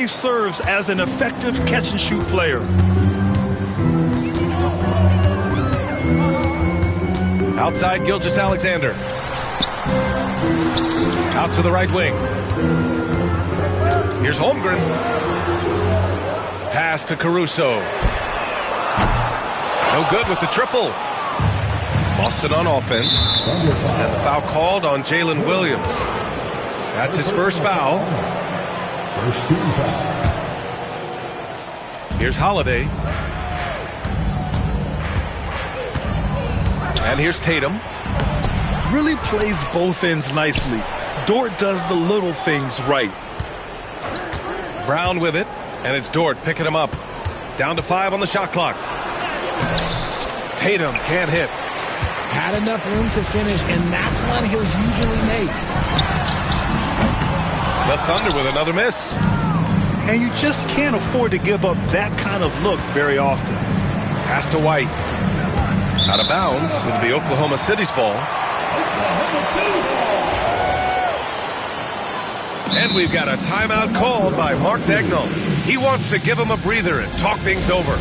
He serves as an effective catch-and-shoot player. Outside, Gilgeous-Alexander. Out to the right wing. Here's Holmgren. Pass to Caruso. No good with the triple. Boston on offense. And the foul called on Jalen Williams. That's his first foul. First team foul. Here's Holiday. And here's Tatum. Really plays both ends nicely. Dort does the little things right. Brown with it. And it's Dort picking him up. Down to 5 on the shot clock. Tatum can't hit. Had enough room to finish, and that's one he'll usually make. The Thunder with another miss. And you just can't afford to give up that kind of look very often. Pass to White. Out of bounds. It'll be Oklahoma City's ball. And we've got a timeout called by Mark Daigneault. He wants to give him a breather and talk things over.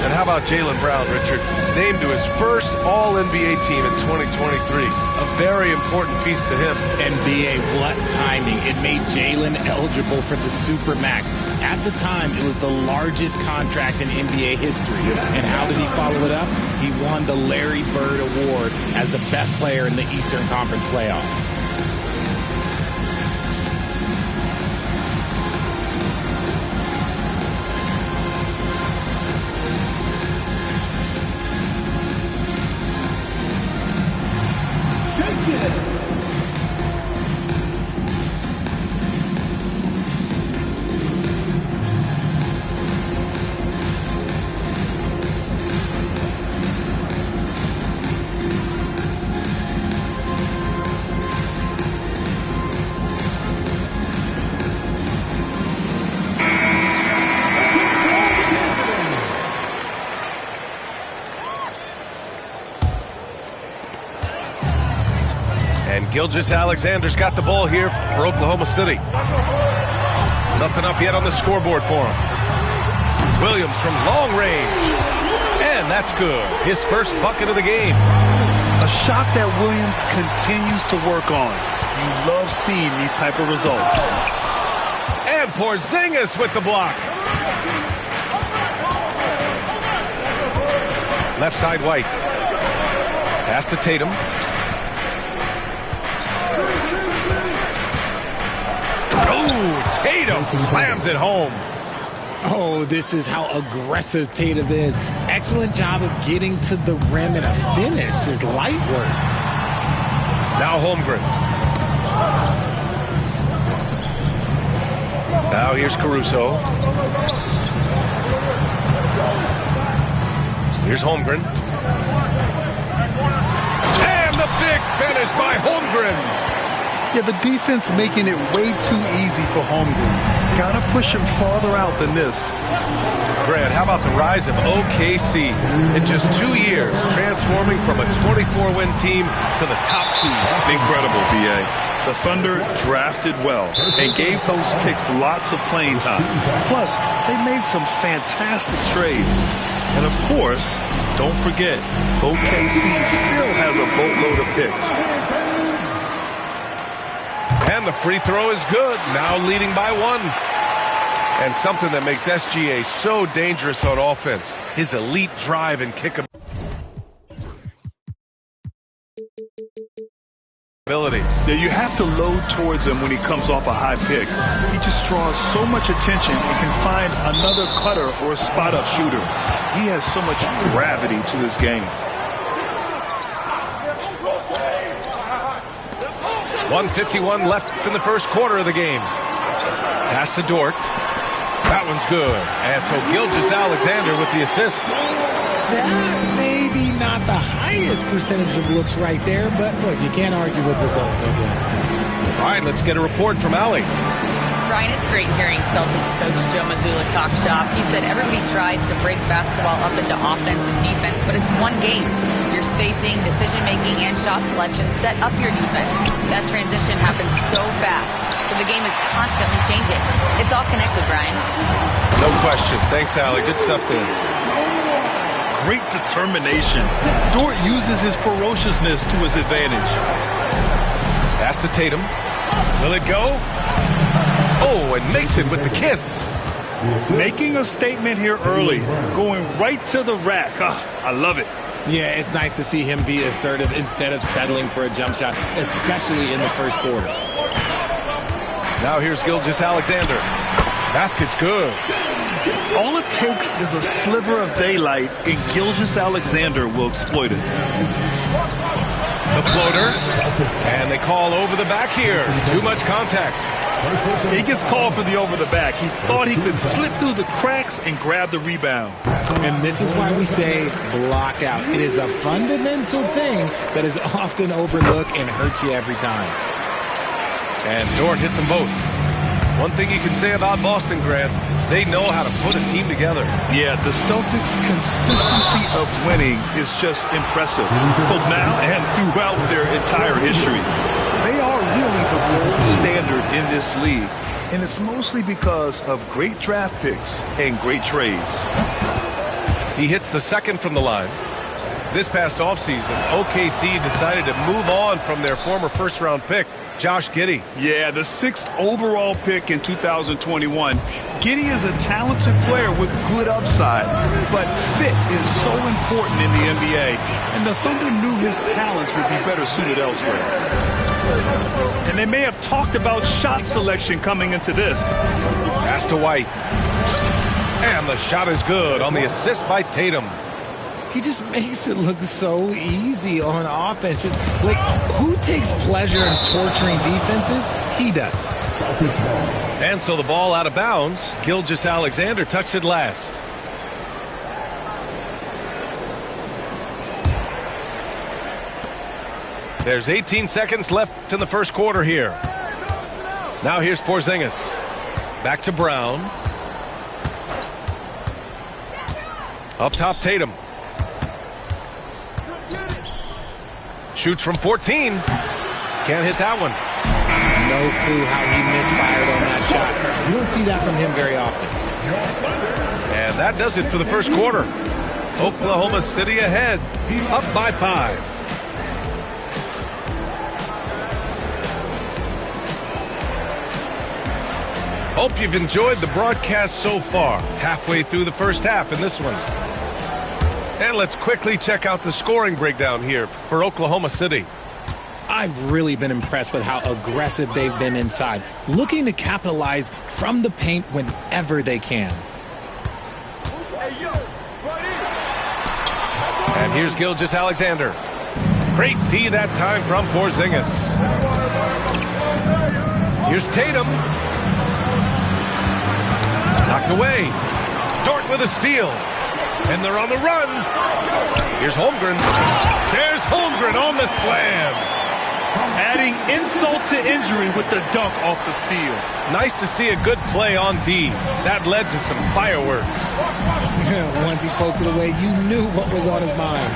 And how about Jaylen Brown, Richard? Named to his first All-NBA team in 2023. A very important piece to him. NBA, what timing. It made Jalen eligible for the Supermax. At the time, it was the largest contract in NBA history. And how did he follow it up? He won the Larry Bird Award as the best player in the Eastern Conference playoffs. Gilgeous-Alexander's got the ball here for Oklahoma City. Nothing up yet on the scoreboard for him. Williams from long range. And that's good. His first bucket of the game. A shot that Williams continues to work on. You love seeing these type of results. And Porzingis with the block. Left side White. Pass to Tatum. Tatum slams it home. Oh, this is how aggressive Tatum is. Excellent job of getting to the rim and a finish. Just light work. Now Holmgren. Now here's Caruso. Here's Holmgren. And the big finish by Holmgren. Yeah, the defense making it way too easy for Holmgren. Gotta push him farther out than this. Brad, how about the rise of OKC in just 2 years, transforming from a 24-win team to the top seed? Incredible, B.A. The Thunder drafted well and gave those picks lots of playing time. Plus, they made some fantastic trades. And of course, don't forget, OKC still has a boatload of picks. And the free throw is good, now leading by 1. And something that makes SGA so dangerous on offense, his elite drive and kick ability. Yeah, you have to load towards him when he comes off a high pick. He just draws so much attention and can find another cutter or a spot-up shooter. He has so much gravity to his game. 1:51 left in the first quarter of the game. Pass to Dort. That one's good. And so Gilgeous-Alexander with the assist. That maybe not the highest percentage of looks right there, but look, you can't argue with results, I guess. All right, let's get a report from Allie. Ryan, it's great hearing Celtics coach Joe Mazzulla talk shop. He said everybody tries to break basketball up into offense and defense, but it's one game. You're spacing, decision-making, and shot selection set up your defense. That transition happens so fast, so the game is constantly changing. It's all connected, Brian. No question. Thanks, Allie. Good stuff there. Great determination. Dort uses his ferociousness to his advantage. Pass to Tatum. Will it go? Oh, and makes it with the kiss. Making a statement here early. Going right to the rack. I love it. Yeah, it's nice to see him be assertive instead of settling for a jump shot, especially in the first quarter. Now here's Gilgeous-Alexander. Basket's good. All it takes is a sliver of daylight, and Gilgeous-Alexander will exploit it. The floater. And they call over the back here. Too much contact. He gets called for the over the back. He thought he could slip through the cracks and grab the rebound. And this is why we say block out. It is a fundamental thing that is often overlooked and hurts you every time. And Dort hits them both. One thing you can say about Boston, Grant, they know how to put a team together. Yeah, the Celtics' consistency of winning is just impressive. Both now and throughout their entire history. They are really the gold standard in this league, and it's mostly because of great draft picks and great trades. He hits the second from the line. This past offseason, OKC decided to move on from their former first-round pick, Josh Giddey. Yeah, the 6th overall pick in 2021. Giddey is a talented player with good upside, but fit is so important in the NBA, and the Thunder knew his talents would be better suited elsewhere. And they may have talked about shot selection coming into this. Pass to White. And the shot is good on the assist by Tatum. He just makes it look so easy on offense. Like, who takes pleasure in torturing defenses? He does. And so the ball out of bounds. Gilgeous-Alexander touched it last. There's 18 seconds left in the first quarter here. Now here's Porzingis. Back to Brown. Up top, Tatum. Shoots from 14. Can't hit that one. No clue how he misfired on that shot. You don't see that from him very often. And that does it for the first quarter. Oklahoma City ahead, up by 5. Hope you've enjoyed the broadcast so far. Halfway through the first half in this one. And let's quickly check out the scoring breakdown here for Oklahoma City. I've really been impressed with how aggressive they've been inside, looking to capitalize from the paint whenever they can. And here's Gilgeous-Alexander. Great D that time from Porzingis. Here's Tatum. Knocked away. Dort with a steal. And they're on the run. Here's Holmgren. There's Holmgren on the slam. Adding insult to injury with the dunk off the steal. Nice to see a good play on D. That led to some fireworks. Once he poked it away, you knew what was on his mind.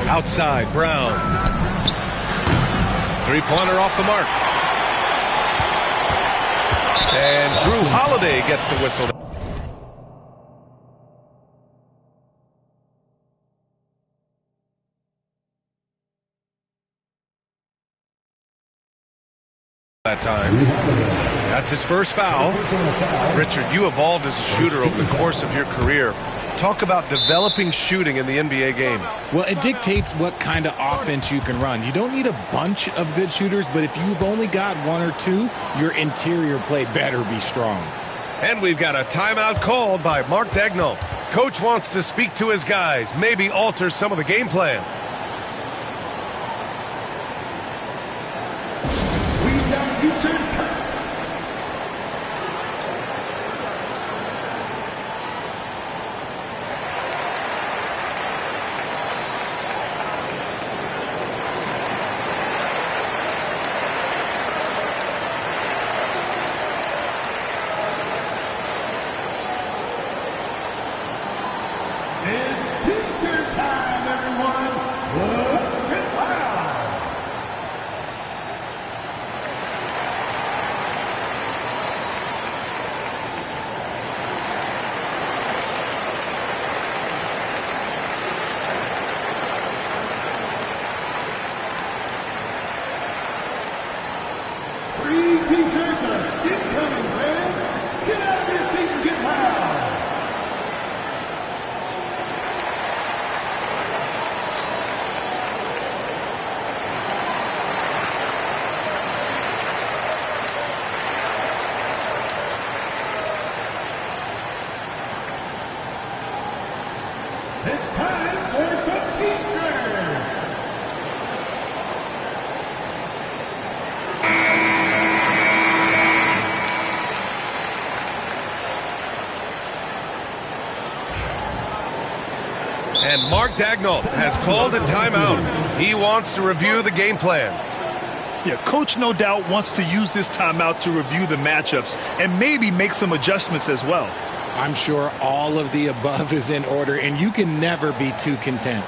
Outside, Brown. Three-pointer off the mark. And Drew Holiday gets the whistle. That time. That's his first foul. Richard, you evolved as a shooter over the course of your career. Talk about developing shooting in the NBA game. Well, it dictates what kind of offense you can run. You don't need a bunch of good shooters, but if you've only got one or two, your interior play better be strong. And we've got a timeout called by Mark Daigneault. Coach wants to speak to his guys, maybe alter some of the game plan. It's teaser time. And Mark Daigneault has called a timeout. He wants to review the game plan. Yeah, coach no doubt wants to use this timeout to review the matchups and maybe make some adjustments as well. I'm sure all of the above is in order, and you can never be too content.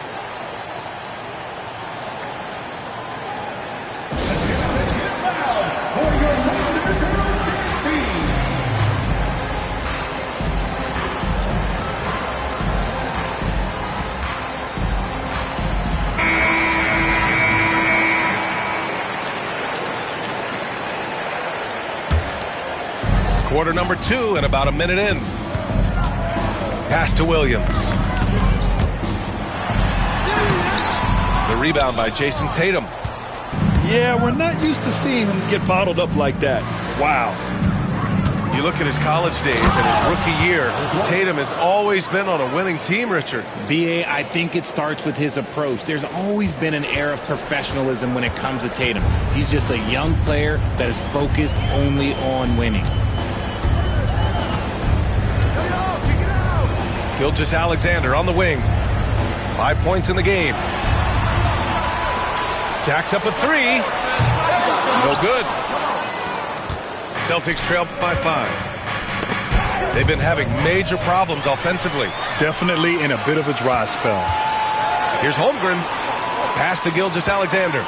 Quarter number 2 and about a minute in. Pass to Williams. The rebound by Jason Tatum. Yeah, we're not used to seeing him get bottled up like that. Wow. You look at his college days and his rookie year, Tatum has always been on a winning team, Richard. B.A., I think it starts with his approach. There's always been an air of professionalism when it comes to Tatum. He's just a young player that is focused only on winning. Gilgeous-Alexander on the wing. 5 points in the game. Jacks up a 3. No good. Celtics trail by 5. They've been having major problems offensively. Definitely in a bit of a dry spell. Here's Holmgren. Pass to Gilgeous-Alexander.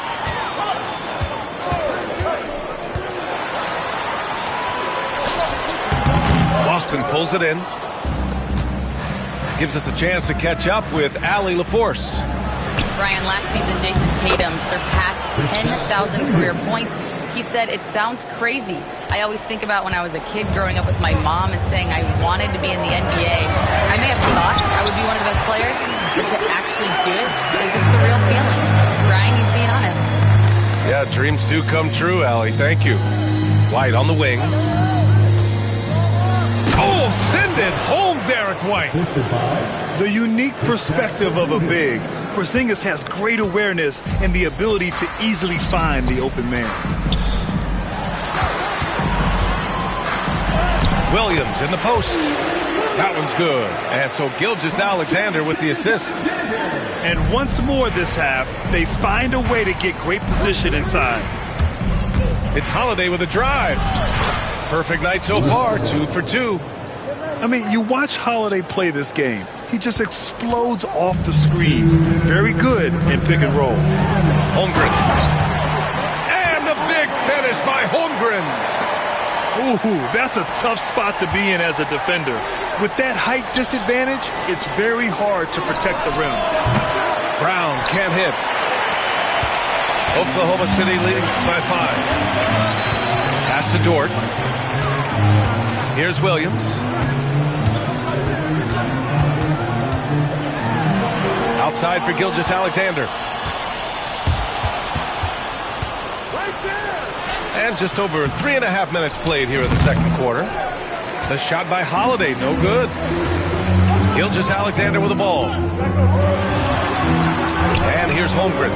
Boston pulls it in. Gives us a chance to catch up with Allie LaForce. Brian, last season, Jason Tatum surpassed 10,000 career points. He said, "It sounds crazy. I always think about when I was a kid growing up with my mom and saying I wanted to be in the NBA. I may have thought I would be one of the best players, but to actually do it is a surreal feeling." Brian, he's being honest. Yeah, dreams do come true, Allie. Thank you. White on the wing. Oh, send it home, Derek White. The unique perspective of a big. Porzingis has great awareness and the ability to easily find the open man. Williams in the post. That one's good. And so Gilgeous-Alexander with the assist. And once more this half, they find a way to get great position inside. It's Holiday with a drive. Perfect night so far, 2 for 2. I mean, you watch Holiday play this game. He just explodes off the screens. Very good in pick and roll. Holmgren. And the big finish by Holmgren. Ooh, that's a tough spot to be in as a defender. With that height disadvantage, it's very hard to protect the rim. Brown can't hit. Oklahoma City leading by 5. Pass to Dort. Here's Williams. Outside for Gilgeous-Alexander. And just over 3.5 minutes played here in the second quarter. The shot by Holiday, no good. Gilgeous-Alexander with the ball. And here's Holmgren.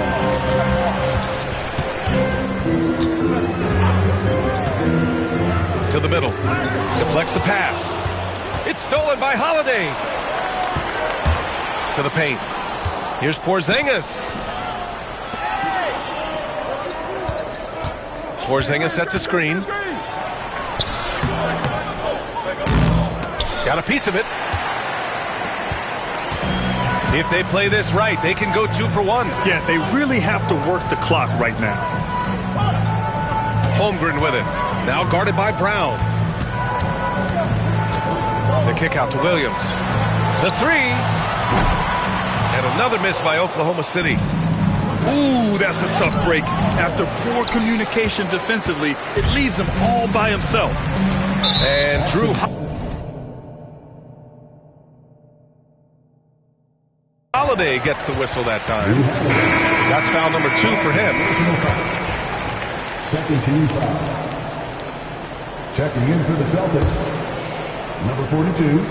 To the middle. Deflects the pass. It's stolen by Holiday. To the paint. Here's Porzingis. Porzingis sets a screen. Got a piece of it. If they play this right, they can go 2 for 1. Yeah, they really have to work the clock right now. Holmgren with it. Now guarded by Brown. The kick out to Williams. The 3. And another miss by Oklahoma City. Ooh, that's a tough break. After poor communication defensively, it leaves him all by himself. And Drew Holiday gets the whistle that time. That's foul number 2 for him. Second team foul. Checking in for the Celtics, number 42.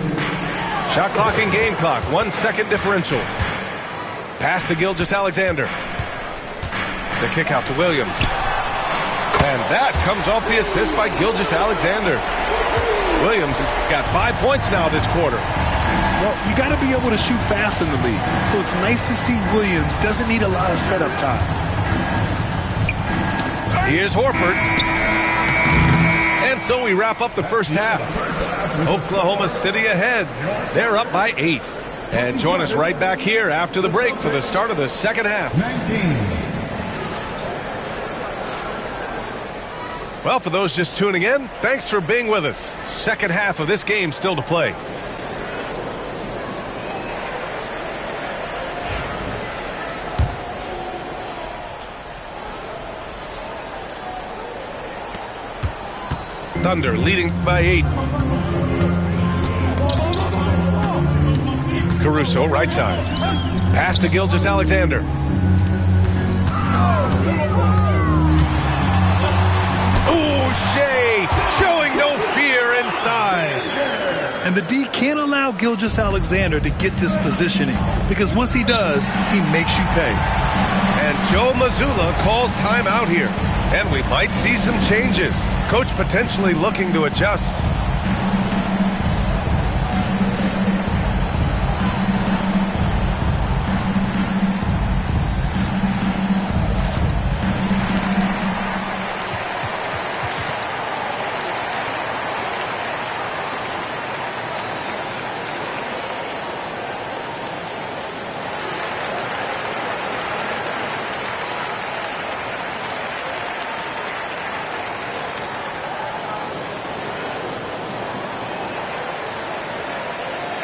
Shot clock and game clock. 1 second differential. Pass to Gilgeous-Alexander. The kick out to Williams. And that comes off the assist by Gilgeous-Alexander. Williams has got 5 points now this quarter. Well, you got to be able to shoot fast in the league. So it's nice to see Williams doesn't need a lot of setup time. Here's Horford. And so we wrap up the first half. Oklahoma City ahead. They're up by 8. And join us right back here after the break for the start of the second half. 19. Well, for those just tuning in, thanks for being with us. Second half of this game still to play. Thunder leading by 8. Caruso, right side. Pass to Gilgeous-Alexander. Shea showing no fear inside. And the D can't allow Gilgeous-Alexander to get this positioning because once he does, he makes you pay. And Joe Mazzulla calls timeout here. And we might see some changes. Coach potentially looking to adjust.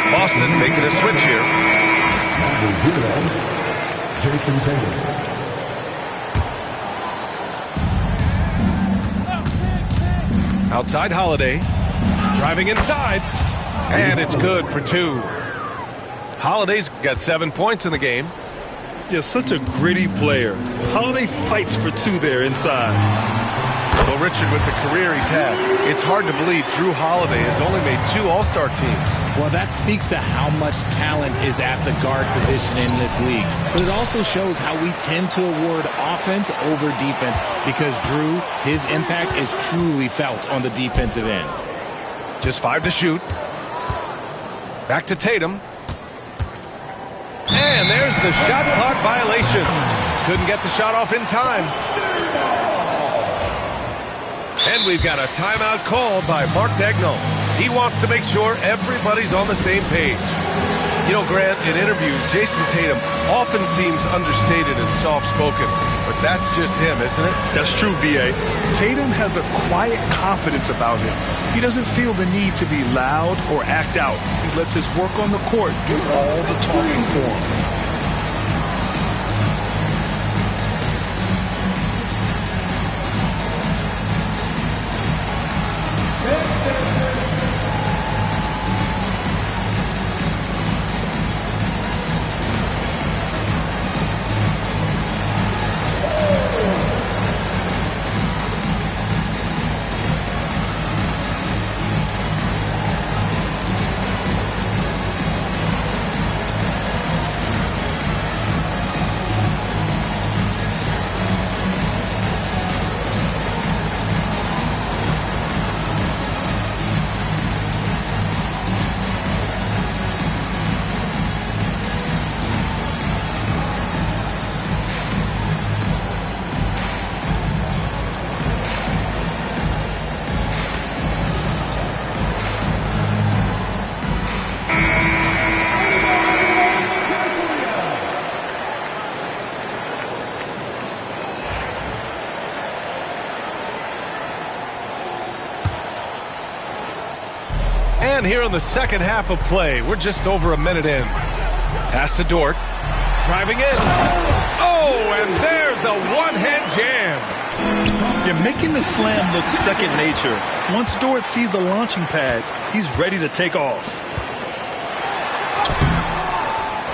Boston making a switch here. Jason Tatum. Outside Holiday. Driving inside. And it's good for 2. Holiday's got 7 points in the game. Yeah, such a gritty player. Holiday fights for 2 there inside. Well, Richard, with the career he's had, it's hard to believe Drew Holiday has only made 2 All-Star teams. Well, that speaks to how much talent is at the guard position in this league. But it also shows how we tend to award offense over defense because Drew, his impact is truly felt on the defensive end. Just 5 to shoot. Back to Tatum. And there's the shot clock violation. Couldn't get the shot off in time. And we've got a timeout called by Mark Daigneault. He wants to make sure everybody's on the same page. You know, Grant, in interviews, Jason Tatum often seems understated and soft-spoken, but that's just him, isn't it? That's true, B.A. Tatum has a quiet confidence about him. He doesn't feel the need to be loud or act out. He lets his work on the court do all the talking for him. And here in the second half of play, we're just over a minute in. Pass to Dort. Driving in. Oh, and there's a one-hand jam. You're making the slam look second nature. Once Dort sees the launching pad, he's ready to take off.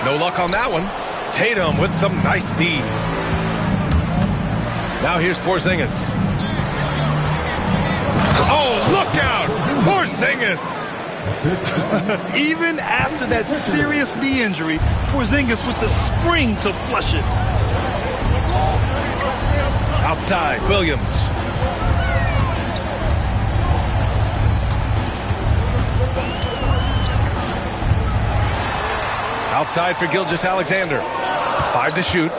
No luck on that one. Tatum with some nice D. Now here's Porzingis. Oh, look out! Porzingis! Even after that serious knee injury, Porzingis with the spring to flush it. Outside, Williams. Outside for Gilgeous Alexander. 5 to shoot.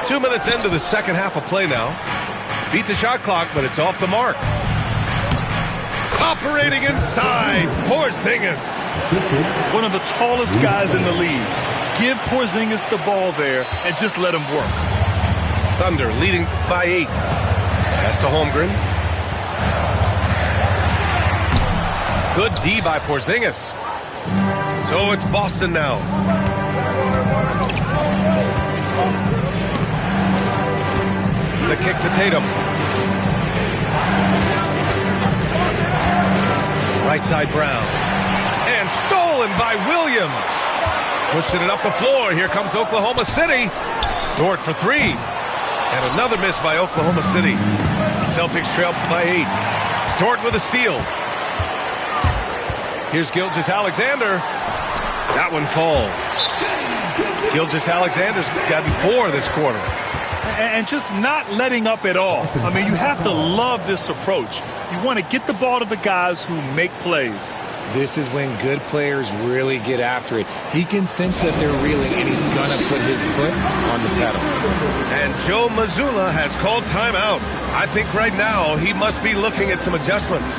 2 minutes into the second half of play now. Beat the shot clock, but it's off the mark. Operating inside, Porzingis. One of the tallest guys in the league. Give Porzingis the ball there and just let him work. Thunder leading by 8. Pass to Holmgren. Good D by Porzingis. So it's Boston now. The kick to Tatum. Right side Brown. And stolen by Williams. Pushing it up the floor. Here comes Oklahoma City. Dort for 3. And another miss by Oklahoma City. Celtics trail by 8. Dort with a steal. Here's Gilgeous Alexander. That one falls. Gilgeous Alexander's gotten 4 this quarter. And just not letting up at all. I mean, you have to love this approach. You want to get the ball to the guys who make plays. This is when good players really get after it. He can sense that they're reeling, and he's going to put his foot on the pedal. And Joe Mazzulla has called timeout. I think right now he must be looking at some adjustments.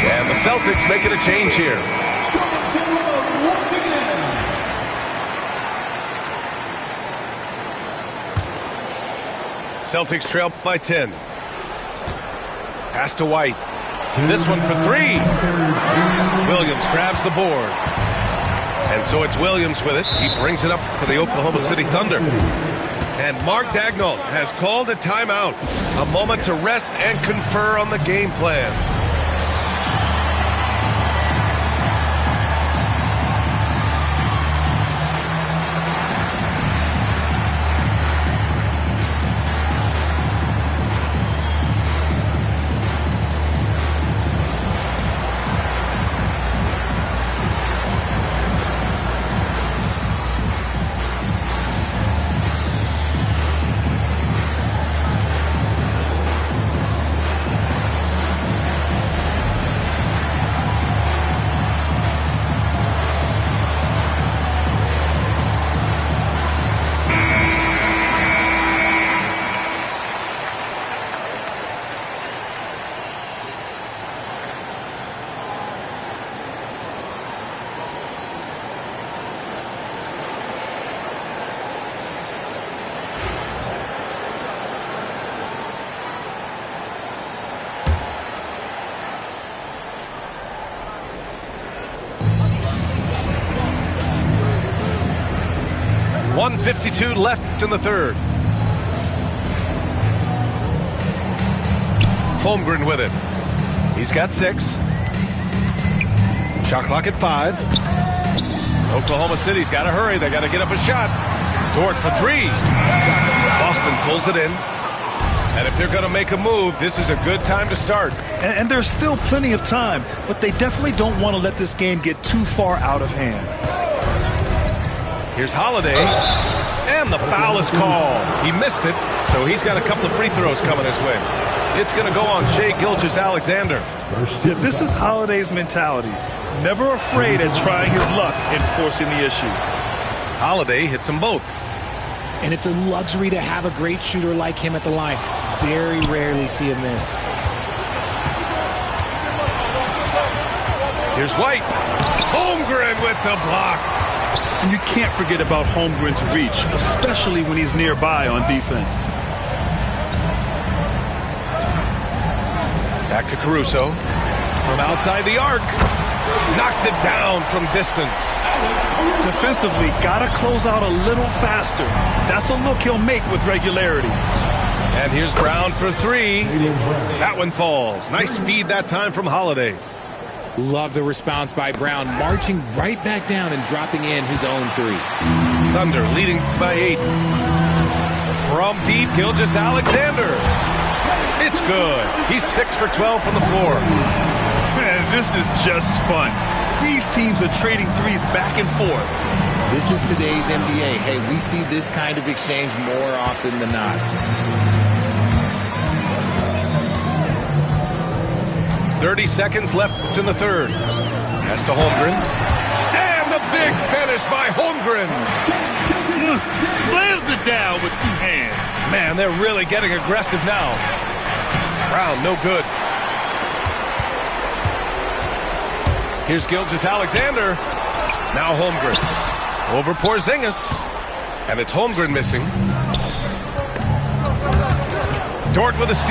And the Celtics making a change here. Celtics trail by 10. Pass to White. This one for 3. Williams grabs the board. And so it's Williams with it. He brings it up for the Oklahoma City Thunder. And Mark Daigneault has called a timeout. A moment to rest and confer on the game plan. .152 left in the third. Holmgren with it. He's got 6. Shot clock at 5. Oklahoma City's got to hurry. They got to get up a shot. Dort for 3. Boston pulls it in. And if they're going to make a move, this is a good time to start. And there's still plenty of time, but they definitely don't want to let this game get too far out of hand. Here's Holiday, and the foul is called. He missed it, so he's got a couple of free throws coming his way. It's going to go on Shai Gilgeous-Alexander. This is Holiday's mentality. Never afraid at trying his luck in forcing the issue. Holiday hits them both. And it's a luxury to have a great shooter like him at the line. Very rarely see a miss. Here's White. Holmgren with the block. And you can't forget about Holmgren's reach, especially when he's nearby on defense. Back to Caruso. From outside the arc. Knocks it down from distance. Defensively, gotta close out a little faster. That's a look he'll make with regularity. And here's Brown for 3. That one falls. Nice feed that time from Holiday. Love the response by Brown, marching right back down and dropping in his own 3. Thunder leading by 8. From deep, Gilgeous-Alexander. It's good. He's 6 for 12 from the floor. Man, this is just fun. These teams are trading threes back and forth. This is today's NBA. Hey, we see this kind of exchange more often than not. 30 seconds left in the third. Pass to Holmgren. And the big finish by Holmgren. Slams it down with two hands. Man, they're really getting aggressive now. Brown, no good. Here's Gilgeous-Alexander. Now Holmgren. Over Porzingis. And it's Holmgren missing. Dort with a steal.